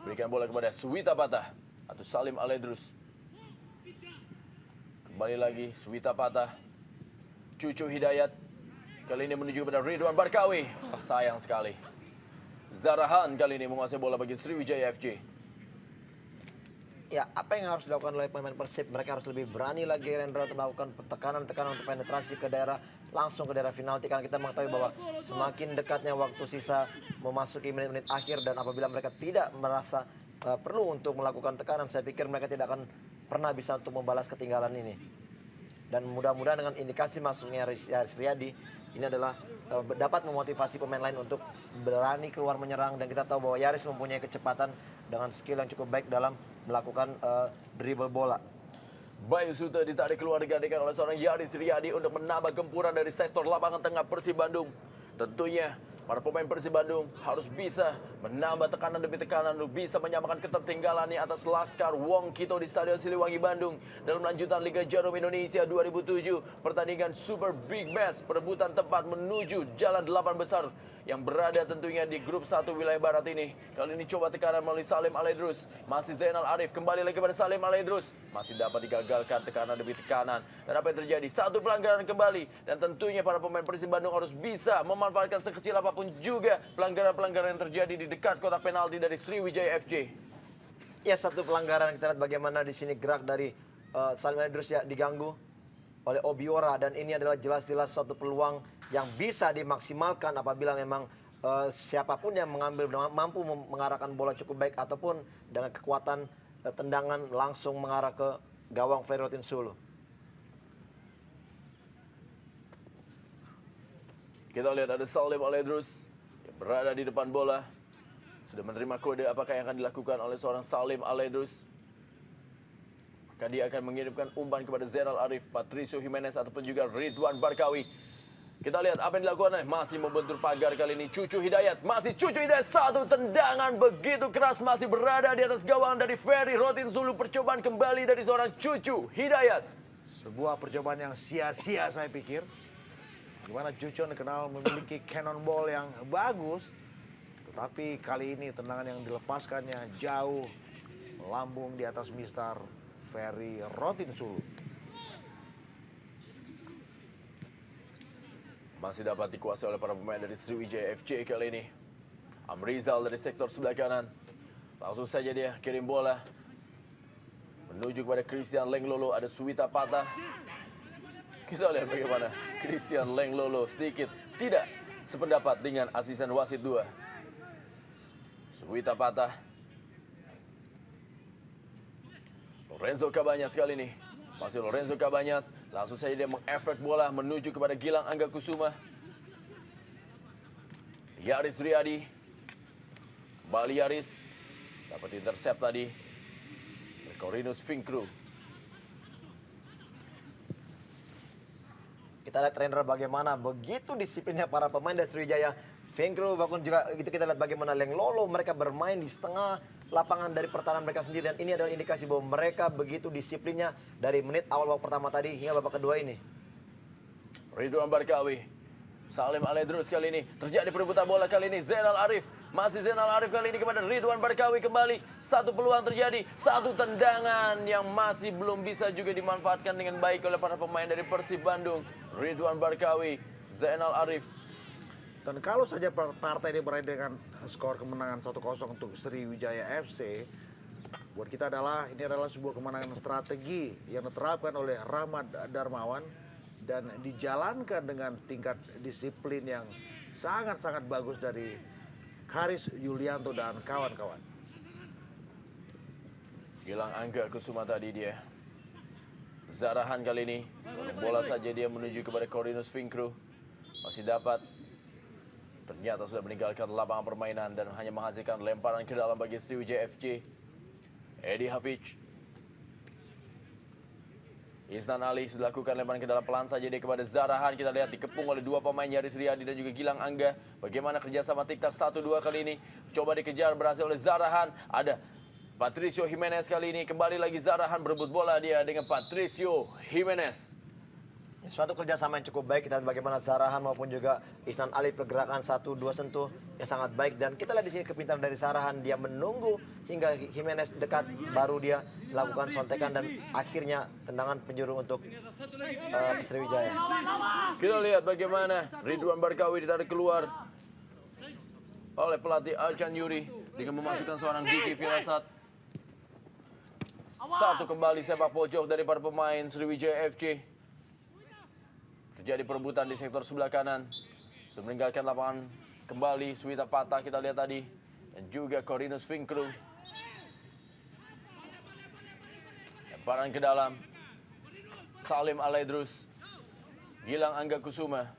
Berikan bola kepada Suwita Patah. Atau Salim Aledrus. Kembali lagi Suwita Patah. Cucu Hidayat. Kali ini menuju kepada Ridwan Barkawi. Sayang sekali. Zarahan kali ini menguasai bola bagi Sriwijaya FC. Ya, apa yang harus dilakukan oleh pemain Persib? Mereka harus lebih berani lagi, Rendra, untuk melakukan tekanan-tekanan untuk penetrasi ke daerah, langsung ke daerah penalti. Karena kita mengetahui bahwa semakin dekatnya waktu sisa memasuki menit-menit akhir, dan apabila mereka tidak merasa perlu untuk melakukan tekanan, saya pikir mereka tidak akan pernah bisa untuk membalas ketinggalan ini. Dan mudah-mudahan dengan indikasi masuknya Yaris Riyadi, ini adalah dapat memotivasi pemain lain untuk berani keluar menyerang. Dan kita tahu bahwa Yaris mempunyai kecepatan dengan skill yang cukup baik dalam melakukan dribble bola. Bayu Sute ditarik keluar digantikan oleh seorang Yaris Riyadi untuk menambah gempuran dari sektor lapangan tengah Persib Bandung. Tentunya para pemain Persib Bandung harus bisa menambah tekanan demi tekanan untuk bisa menyamakan ketertinggalannya atas Laskar Wong Kito di Stadion Siliwangi Bandung dalam lanjutan Liga Jarum Indonesia 2007. Pertandingan Super Big Match perebutan tempat menuju jalan 8 besar yang berada tentunya di grup 1 wilayah barat ini. Kali ini coba tekanan melalui Salim Aledrus. Masih Zainal Arif, kembali lagi pada Salim Aledrus. Masih dapat digagalkan tekanan demi tekanan. Dan apa yang terjadi? Satu pelanggaran kembali. Dan tentunya para pemain Persib Bandung harus bisa memanfaatkan sekecil apapun juga pelanggaran-pelanggaran yang terjadi di dekat kotak penalti dari Sriwijaya FC. Ya, satu pelanggaran, kita lihat bagaimana di sini gerak dari Salim Aledrus ya diganggu oleh Obiora, dan ini adalah jelas-jelas suatu peluang yang bisa dimaksimalkan apabila memang siapapun yang mampu mengarahkan bola cukup baik ataupun dengan kekuatan tendangan langsung mengarah ke gawang Ferry Rotin Sulu. Kita lihat ada Salim Aledrus yang berada di depan bola. Sudah menerima kode apakah yang akan dilakukan oleh seorang Salim Aledrus. Maka dia akan mengirimkan umpan kepada Zainal Arif, Patricio Jimenez ataupun juga Ridwan Barkawi. Kita lihat apa yang dilakukan. Masih membentur pagar kali ini Cucu Hidayat. Masih Cucu Hidayat. Satu tendangan begitu keras. Masih berada di atas gawang dari Ferry Rotinsulu. Percobaan kembali dari seorang Cucu Hidayat. Sebuah percobaan yang sia-sia saya pikir. Gimana Cucu dikenal memiliki cannonball yang bagus. Tetapi kali ini tendangan yang dilepaskannya jauh melambung di atas Mister Ferry Rotinsulu. Masih dapat dikuasai oleh para pemain dari Sriwijaya FC kali ini. Amrizal dari sektor sebelah kanan. Langsung saja dia kirim bola. Menuju kepada Christian Lenglolo. Ada Suwita Patah. Kita lihat bagaimana Christian Lenglolo sedikit tidak sependapat dengan asisten wasit 2. Suwita Patah. Lorenzo Cabanyas kali ini. Masih Lorenzo Cabanyas. Langsung saja dia mengefek bola menuju kepada Gilang Angga Kusuma. Yaris Riyadi. Kembali Yaris. Dapat intercept tadi. Corinus Finkru. Kita lihat Rendra bagaimana begitu disiplinnya para pemain dari Sriwijaya. Finkru bahkan juga itu kita lihat bagaimana Lenglolo mereka bermain di setengah lapangan dari pertahanan mereka sendiri, dan ini adalah indikasi bahwa mereka begitu disiplinnya dari menit awal babak pertama tadi hingga babak kedua ini. Ridwan Barkawi. Salim Aledrus kali ini. Terjadi perebutan bola kali ini. Zainal Arif. Masih Zainal Arif kali ini kepada Ridwan Barkawi kembali. Satu peluang terjadi. Satu tendangan yang masih belum bisa juga dimanfaatkan dengan baik oleh para pemain dari Persib Bandung. Ridwan Barkawi. Zainal Arif. Dan kalau saja partai ini berakhir dengan skor kemenangan 1-0 untuk Sriwijaya FC, buat kita ini adalah sebuah kemenangan strategi yang diterapkan oleh Rahmat Darmawan dan dijalankan dengan tingkat disiplin yang sangat-sangat bagus dari Haris Yulianto dan kawan-kawan. Gilang Angga Kusuma tadi dia. Zarahan kali ini. Bola saja dia menuju kepada Corinus Finkru. Masih dapat. Ternyata sudah meninggalkan lapangan permainan dan hanya menghasilkan lemparan ke dalam bagi Sriwijaya FC. Edi Hafiz. Isnan Ali sudah lakukan lemparan ke dalam, pelan saja dia kepada Zarahan. Kita lihat dikepung oleh dua pemain Yaris Riyadi dan juga Gilang Angga. Bagaimana kerjasama tiktak 1-2 kali ini. Coba dikejar, berhasil oleh Zarahan. Ada Patricio Jimenez kali ini. Kembali lagi Zarahan berebut bola dia dengan Patricio Jimenez. Suatu kerjasama yang cukup baik. Kita lihat bagaimana Zarahan maupun juga Isnan Ali pergerakan 1-2 sentuh yang sangat baik. Dan kita lihat di sini kepintaran dari Zarahan. Dia menunggu hingga Jimenez dekat, baru dia lakukan sontekan dan akhirnya tendangan penjuru untuk Sriwijaya. Kita lihat bagaimana Ridwan Barkawi ditarik keluar oleh pelatih Alcan Yuri dengan memasukkan seorang Diki Firasat. Satu kembali sepak pojok dari para pemain Sriwijaya FC. Terjadi perebutan di sektor sebelah kanan. Sudah meninggalkan lapangan kembali Suwita Patah kita lihat tadi. Dan juga Corinus Finkru. Lemparan ke dalam. Salim Aledrus. Gilang Angga Kusuma.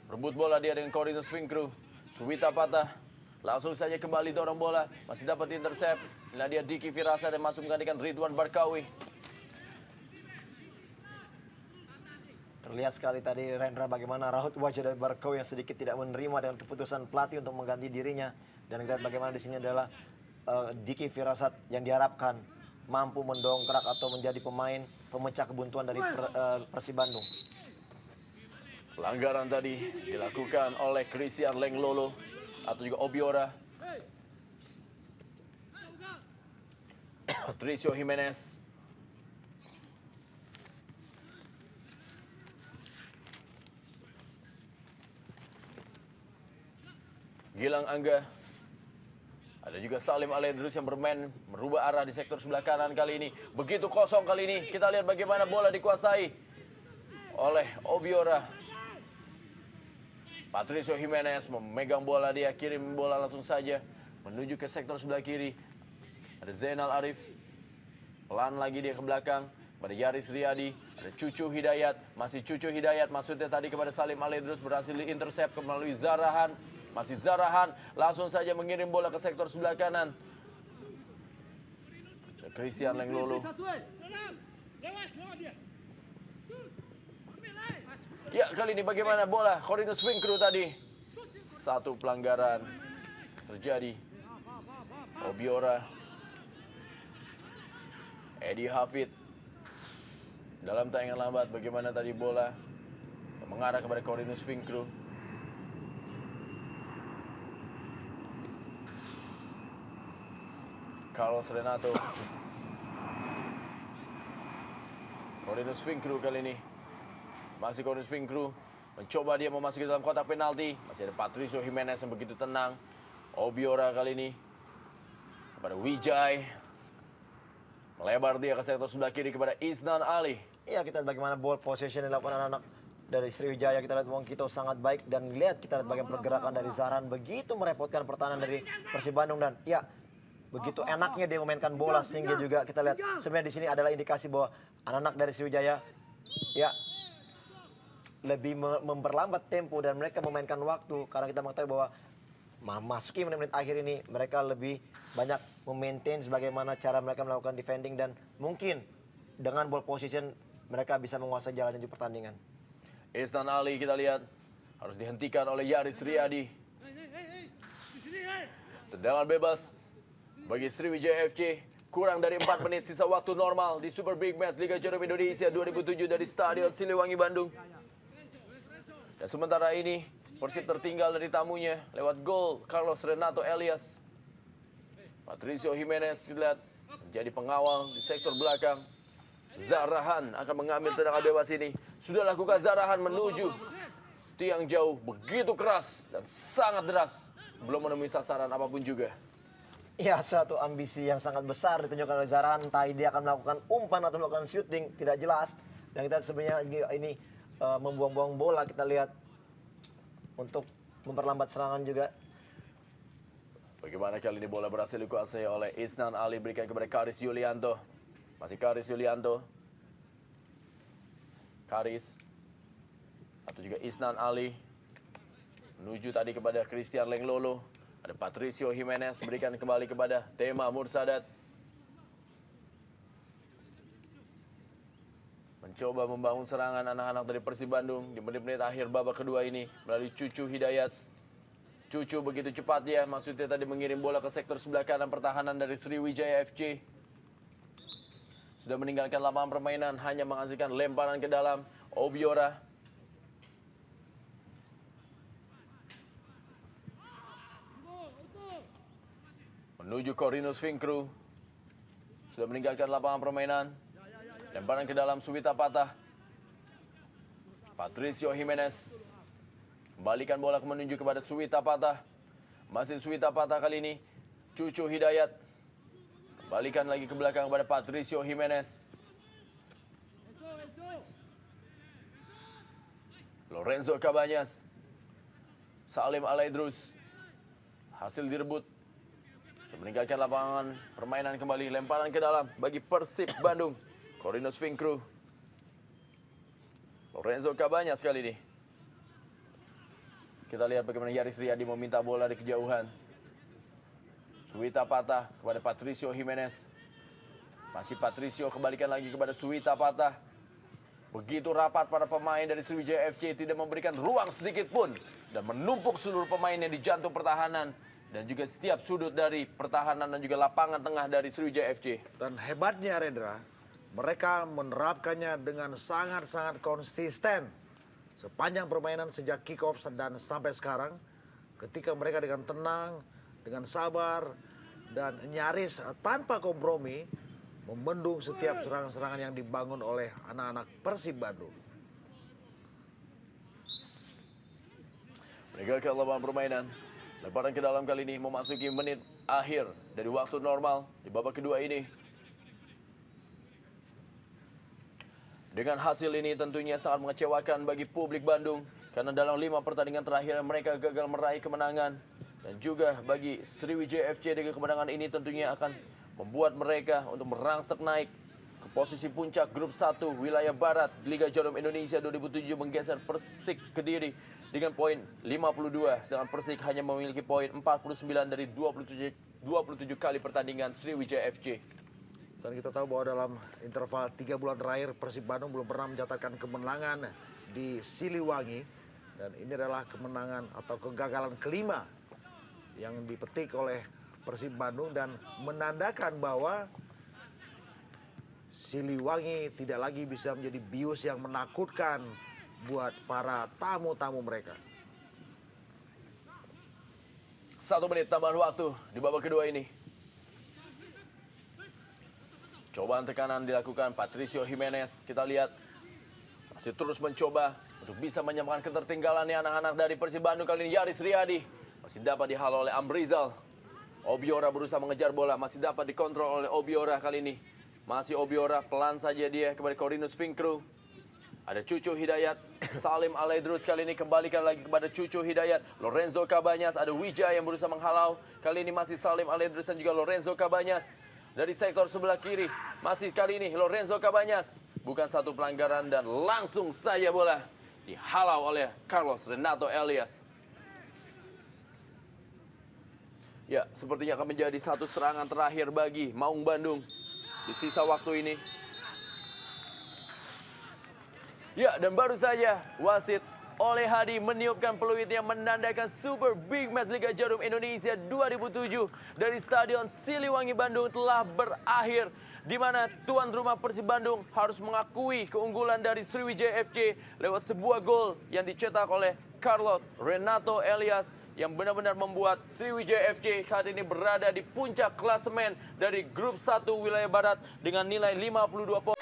Rebut bola dia dengan Corinus Finkru. Suwita Patah. Langsung saja kembali dorong bola. Masih dapat intercept. Nah dia Diki Firasa dan masuk menggantikan Ridwan Barkawi. Terlihat sekali tadi Rendra bagaimana raut wajah dari Barkawi yang sedikit tidak menerima dengan keputusan pelatih untuk mengganti dirinya. Dan kita lihat bagaimana di sini adalah Diki Firasat yang diharapkan mampu mendongkrak atau menjadi pemain pemecah kebuntuan dari Persib Bandung. Pelanggaran tadi dilakukan oleh Christian Lenglolo atau juga Obiora. Patricio Jimenez. Gilang Angga. Ada juga Salim Aledrus yang bermain merubah arah di sektor sebelah kanan kali ini. Begitu kosong kali ini. Kita lihat bagaimana bola dikuasai oleh Obiora. Patricio Jimenez memegang bola, dia kirim bola langsung saja menuju ke sektor sebelah kiri. Ada Zainal Arif. Pelan lagi dia ke belakang. kepada Yaris Riyadi. Ada Cucu Hidayat, masih Cucu Hidayat, maksudnya tadi kepada Salim Aledrus, berhasil diintersep melalui Zarahan. Masih Zarahan, langsung saja mengirim bola ke sektor sebelah kanan. Christian Lenglolo. Ya, kali ini bagaimana bola Corinus Finkru tadi. Satu pelanggaran terjadi. Obiora. Eddie Hafid. Dalam tayangan lambat bagaimana tadi bola mengarah kepada Corinus Finkru. Carlos Renato. Corinus Finkru kali ini. Masih Corinus Finkru. Mencoba dia memasuki dalam kotak penalti. Masih ada Patricio Jimenez yang begitu tenang. Obiora kali ini. Kepada Wijay. Melebar dia ke sektor sebelah kiri kepada Isnan Ali. Iya, kita lihat bagaimana ball possession yang dilakukan anak-anak dari Sriwijaya. Kita lihat Wongkito sangat baik. Dan lihat kita lihat bagaimana pergerakan dari Zahran. Begitu merepotkan pertahanan dari Persib Bandung. Dan ya, begitu enaknya dia memainkan bola. Sehingga juga kita lihat sebenarnya di sini adalah indikasi bahwa anak-anak dari Sriwijaya ya lebih memperlambat tempo dan mereka memainkan waktu. Karena kita mengetahui bahwa memasuki menit-menit akhir ini mereka lebih banyak memaintain sebagaimana cara mereka melakukan defending. Dan mungkin dengan ball position mereka bisa menguasai jalan menuju pertandingan. Isnan Ali kita lihat harus dihentikan oleh Yaris Riyadi. Tendangan bebas bagi Sriwijaya FC. Kurang dari 4 menit sisa waktu normal di Super Big Match Liga Jarum Indonesia 2007 dari Stadion Siliwangi Bandung. Dan sementara ini Persib tertinggal dari tamunya lewat gol Carlos Renato Elias. Patricio Jimenez kita lihat menjadi pengawal di sektor belakang. Zarahan akan mengambil tendangan bebas ini. Sudah lakukan Zarahan menuju tiang jauh begitu keras dan sangat deras. Belum menemui sasaran apapun juga. Ya, satu ambisi yang sangat besar ditunjukkan oleh Zarahan. Entah dia akan melakukan umpan atau melakukan shooting, tidak jelas. Dan kita sebenarnya ini membuang-buang bola, kita lihat untuk memperlambat serangan juga. Bagaimana kali ini bola berhasil dikuasai oleh Isnan Ali, berikan kepada Karis Yulianto. Masih Karis Yulianto. Karis. Atau juga Isnan Ali. Menuju tadi kepada Christian Lenglolo. Ada Patricio Jimenez, berikan kembali kepada Tema Mursadat. Mencoba membangun serangan anak-anak dari Persib Bandung di menit-menit akhir babak kedua ini melalui Cucu Hidayat. Cucu begitu cepat ya, maksudnya tadi mengirim bola ke sektor sebelah kanan pertahanan dari Sriwijaya FC. Sudah meninggalkan lapangan permainan, hanya menghasilkan lemparan ke dalam. Obiora. Menuju Corinus Finkru. Sudah meninggalkan lapangan permainan. Lemparan ke dalam Suwita Patah. Patricio Jimenez. Kembalikan bola menuju kepada Suwita Patah. Masih Suwita Patah kali ini. Cucu Hidayat. Kembalikan lagi ke belakang kepada Patricio Jimenez. Lorenzo Cabanyas. Salim Alaidrus. Hasil direbut. Meninggalkan lapangan permainan kembali. Lemparan ke dalam bagi Persib Bandung. Corinus Finkru. Lorenzo Cabanyas kali ini. Kita lihat bagaimana Yaris Riyadi meminta bola dari kejauhan. Suwita Patah kepada Patricio Jimenez. Masih Patricio, kembalikan lagi kepada Suwita Patah. Begitu rapat para pemain dari Sriwijaya FC, tidak memberikan ruang sedikit pun. Dan menumpuk seluruh pemainnya di jantung pertahanan. Dan juga setiap sudut dari pertahanan dan juga lapangan tengah dari Sriwijaya FC. Dan hebatnya Rendra, mereka menerapkannya dengan sangat-sangat konsisten. Sepanjang permainan sejak kick-off dan sampai sekarang. Ketika mereka dengan tenang, dengan sabar, dan nyaris tanpa kompromi, membendung setiap serangan-serangan yang dibangun oleh anak-anak Persib Bandung. Meninggalkan lapangan permainan. Lemparan ke dalam kali ini memasuki menit akhir dari waktu normal di babak kedua ini. Dengan hasil ini tentunya sangat mengecewakan bagi publik Bandung. Karena dalam 5 pertandingan terakhir mereka gagal meraih kemenangan. Dan juga bagi Sriwijaya FC dengan kemenangan ini tentunya akan membuat mereka untuk merangsek naik ke posisi puncak grup 1 wilayah Barat Liga Jarum Indonesia 2007 menggeser Persik Kediri dengan poin 52, sedangkan Persik hanya memiliki poin 49 dari 27 kali pertandingan Sriwijaya FC. Dan kita tahu bahwa dalam interval 3 bulan terakhir Persib Bandung belum pernah mencatatkan kemenangan di Siliwangi. Dan ini adalah kemenangan atau kegagalan kelima yang dipetik oleh Persib Bandung dan menandakan bahwa Siliwangi tidak lagi bisa menjadi bius yang menakutkan buat para tamu-tamu mereka. 1 menit tambahan waktu di babak kedua ini. Cobaan tekanan dilakukan Patricio Jimenez. Kita lihat masih terus mencoba untuk bisa menyamakan ketertinggalannya anak-anak dari Persib Bandung. Kali ini Yaris Riyadi masih dapat dihalau oleh Amrizal. Obiora berusaha mengejar bola, masih dapat dikontrol oleh Obiora kali ini. Masih Obiora, pelan saja dia kepada Corinus Finkru. Ada Cucu Hidayat, Salim Alaidrus kali ini kembalikan lagi kepada Cucu Hidayat. Lorenzo Cabanyas, ada Wijaya yang berusaha menghalau. Kali ini masih Salim Alaidrus dan juga Lorenzo Cabanyas. Dari sektor sebelah kiri, masih kali ini Lorenzo Cabanyas. Bukan satu pelanggaran dan langsung saja bola dihalau oleh Carlos Renato Elias. Ya, sepertinya akan menjadi satu serangan terakhir bagi Maung Bandung di sisa waktu ini. Ya, dan baru saja wasit Oleh Hadi meniupkan peluit yang menandakan Super Big Match Liga Jarum Indonesia 2007 dari Stadion Siliwangi Bandung telah berakhir, di mana tuan rumah Persib Bandung harus mengakui keunggulan dari Sriwijaya FC lewat sebuah gol yang dicetak oleh Carlos Renato Elias yang benar-benar membuat Sriwijaya FC saat ini berada di puncak klasemen dari grup 1 wilayah Barat dengan nilai 52 poin.